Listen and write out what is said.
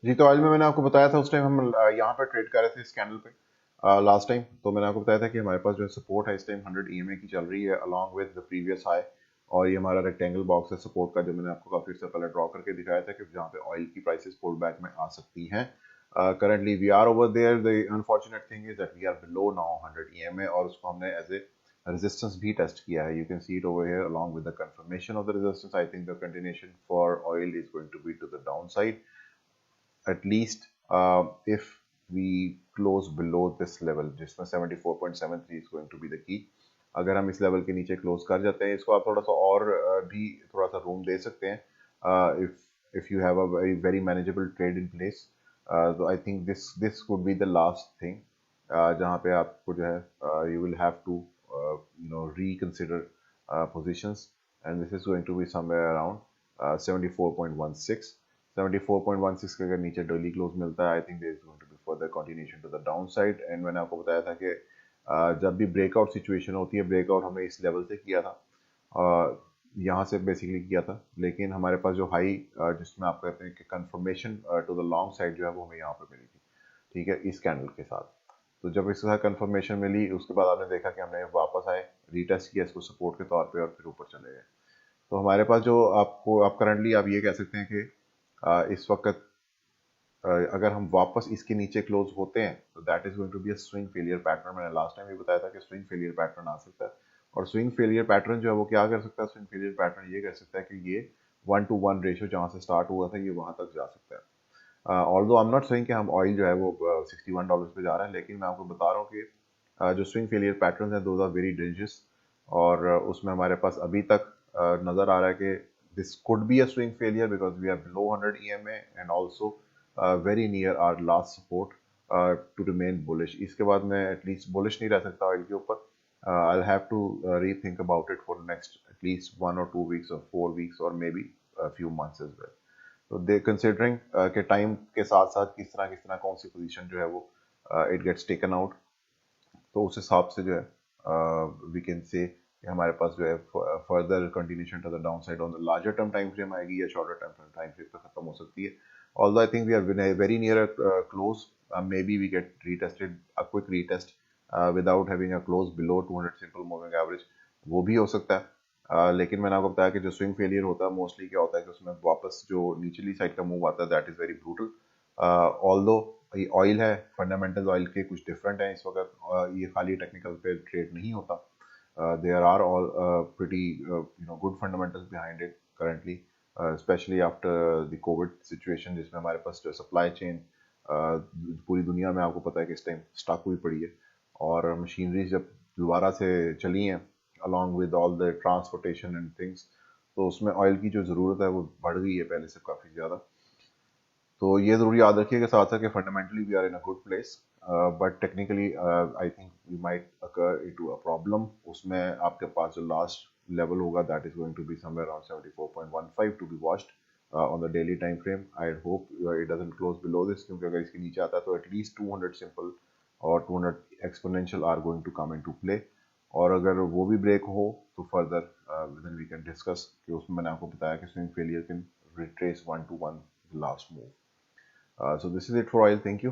जी, तो ऑयल में मैंने आपको बताया था उस टाइम हम यहाँ पे ट्रेड कर रहे थे इस कैंडल पे लास्ट टाइम। तो मैंने आपको बताया था कि हमारे पास जो है सपोर्ट है इस टाइम 100 ईएमए की चल रही है along with the previous high. और ये हमारा रेक्टेंगल बॉक्स है सपोर्ट का, जो मैंने आपको काफी से पहले ड्रॉ करके दिखाया था कि जहाँ पे ऑयल की प्राइसेस पुल बैक में आ सकती हैं। Currently we are over there. The unfortunate thing is that we are below now 100 EMA, और उसको हमने एज ए रेजिस्टेंस भी टेस्ट किया है। You can see it over here along with the confirmation of the resistance. I think the continuation for oil is going to be to the downside, at least if we close below this level, जिसमें 74.73 is going to be the key. अगर हम इस level के नीचे close कर जाते हैं, इसको आप थोड़ा सा और भी थोड़ा सा रूम दे सकते हैं। if you have a very manageable trade in place, so I think this would be the last thing जहाँ पे आपको जो है you will have to reconsider positions, and this is going to be somewhere around 74.16। 74.16 के अगर नीचे daily close मिलता है, I think there is going to be further continuation to the down side. And मैंने आपको बताया था कि जब भी ब्रेकआउट सिचुएशन होती है, ब्रेकआउट हमने इस लेवल से किया था, यहाँ से बेसिकली किया था, लेकिन हमारे पास जो हाई जिसमें आप कहते हैं कि confirmation to the long side जो है वो हमें यहाँ पे मिली थी, ठीक है, इस कैंडल के साथ। तो जब इसके साथ कंफर्मेशन मिली, उसके बाद आपने देखा कि हमने वापस आए, रीटेस्ट किया इसको सपोर्ट के तौर पे, और फिर ऊपर चले गए। तो हमारे पास जो आपको आप करंटली आप ये कह सकते हैं कि इस वक्त अगर हम वापस इसके नीचे क्लोज होते हैं तो that is going to be a swing failure pattern. मैंने लास्ट टाइम भी बताया था कि स्विंग फेलियर पैटर्न आ सकता है, और स्विंग फेलियर पैटर्न जो है वो क्या कर सकता है, स्विंग फेलियर पैटर्न ये कर सकता है कि ये 1 to 1 रेशियो जहाँ से स्टार्ट हुआ था ये वहां तक जा सकता है। Although I am not saying कि हम ऑयल जो है वो $61 पे जा रहा है, लेकिन मैं आपको बता रहा हूँ कि जो स्विंग फेलियर पैटर्न है दोज आर वेरी डेंजरस। और उसमें हमारे पास अभी तक नजर आ रहा है कि this could be a swing failure because we are below 100 EMA and also very near our last support to remain bullish. इसके बाद मैं एटलीस्ट बुलिश नहीं रह सकता ऑयल के ऊपर। I'll have to rethink about it for the next at least 1 or 2 weeks or 4 weeks or maybe a few months as well. तो दे considering के टाइम के साथ साथ किस तरह कौन सी पोजीशन जो है वो इट गेट्स टेकन आउट, तो उस हिसाब से जो है वी कैन से कि हमारे पास जो है further continuation to the down side on the larger term time frame आएगी या शॉर्टर टर्म टाइम फ्रेम पे खत्म हो सकती है। Although I think we are very near close, maybe we get retested a quick retest without having a close below 200 simple moving average, वो भी हो सकता है। लेकिन मैंने आपको बताया कि जो स्विंग फेलियर होता है मोस्टली क्या होता है कि उसमें वापस जो निचली साइड का मूव आता है that is very brutal. Although ये ऑयल है, फंडामेंटल ऑयल के कुछ डिफरेंट है इस वक्त, ये खाली टेक्निकल पे ट्रेड नहीं होता। There are all pretty good fundamentals behind it currently, specially after the COVID situation, जिसमें हमारे पास जो सप्लाई चेन पूरी दुनिया में आपको पता है कि इस टाइम स्टक हुई पड़ी है, और मशीनरी जब दोबारा से चली हैं along with all the transportation and things, तो उसमें ऑयल की जो ज़रूरत है वो बढ़ गई है पहले से काफ़ी ज़्यादा। तो ये ज़रूर याद रखिएगा साथ साथ कि fundamentally we are in a good place, but technically I think we might occur into a problem. उसमें आपके पास जो लास्ट लेवल होगा that is going to be somewhere around 74.15 to be watched on the daily time frame. I hope it doesn't close below this, क्योंकि अगर इसके नीचे आता है तो एटलीस्ट 200 सिंपल और 200 exponential are going to come into play. और अगर वो भी ब्रेक हो तो further then we can discuss कि उसमें मैंने आपको बताया कि swing failure can retrace 1 to 1 the last move. So this is it for oil. Thank you.